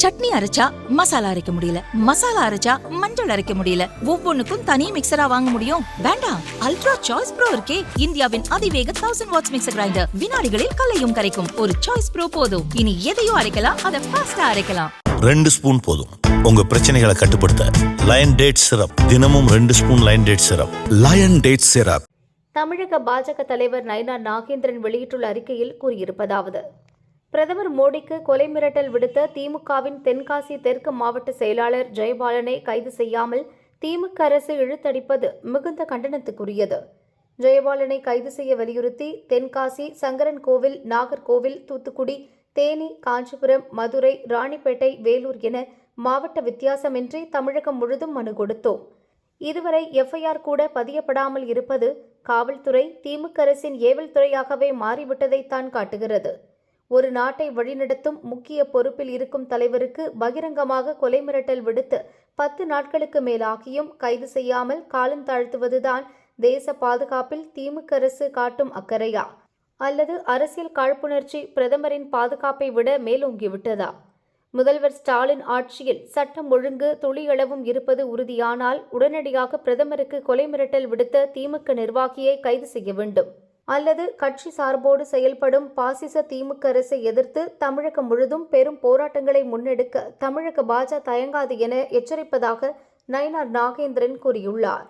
சட்னி அரைச்சா மசாலா அரைக்க முடியல, மசாலா அரைச்சா மஞ்சள் அரைக்க முடியல, ஒவ்வொன்னுக்கும் தனி மிக்சரா வாங்க முடியும்? வேண்டாம், அல்ட்ரா சாய்ஸ் ப்ரோ இருக்கே, இந்தியாவின் அதிவேக 1000 வாட்ஸ் மிக்சர் கிரைண்டர், வினாடிகளில் கலையும் கரைக்கும். ஒரு சாய்ஸ் ப்ரோ போதும். இனி எதையும் அரைக்கலாம், அதை ஃபாஸ்டா அரைக்கலாம். 2 ஸ்பூன் போதும் உங்க பிரச்சனைகளை கட்டுப்படுத்த. லயன் டேட் சிரப், தினமும் 2 spoon lion date syrup. Lion date syrup. தமிழக பாஜக தலைவர் நயினார் நாகேந்திரன் வெளியிட்டுள்ள அறிக்கையில் கூறியிருப்பதாவது: பிரதமர் மோடிக்கு கொலை மிரட்டல் விடுத்த திமுகவின் தென்காசி தெற்கு மாவட்ட செயலாளர் ஜெயபாலனை கைது செய்யாமல் திமுக அரசு இழுத்தடிப்பது மிகுந்த கண்டனத்துக்குரியது. ஜெயபாலனை கைது செய்ய வலியுறுத்தி தென்காசி, சங்கரன் கோவில், நாகர்கோவில், தூத்துக்குடி, தேனி, காஞ்சிபுரம், மதுரை, ராணிப்பேட்டை, வேலூர் என மாவட்ட வித்தியாசமின்றி தமிழகம் முழுதும் மனு கொடுத்தோம். இதுவரை எஃப்ஐஆர் கூட பதியப்படாமல் இருப்பது காவல்துறை திமுக அரசின் ஏவல் துறையாகவே மாறிவிட்டதைத்தான் காட்டுகிறது. ஒரு நாட்டை வழிநடத்தும் முக்கிய பொறுப்பில் இருக்கும் தலைவருக்கு பகிரங்கமாக கொலை மிரட்டல் விடுத்து 10 நாட்களுக்கு மேலாகியும் கைது செய்யாமல் காலம் தாழ்த்துவதுதான் தேச பாதுகாப்பில் திமுக அரசு காட்டும் அக்கறையா, அல்லது அரசியல் காழ்ப்புணர்ச்சி பிரதமரின் பாதுகாப்பை விட மேலோங்கிவிட்டதா? முதல்வர் ஸ்டாலின் ஆட்சியில் சட்டம் ஒழுங்கு துளியளவும் இருப்பது உறுதியானால் உடனடியாக பிரதமருக்கு கொலை மிரட்டல் விடுத்த திமுக நிர்வாகியை கைது செய்ய வேண்டும். அல்லது கட்சி சார்போடு செயல்படும் பாசிச திமுக அரசை எதிர்த்து தமிழகம் முழுதும் பெரும் போராட்டங்களை முன்னெடுக்க தமிழக பாஜக தயங்காது என எச்சரிப்பதாக நயினார் நாகேந்திரன் கூறியுள்ளார்.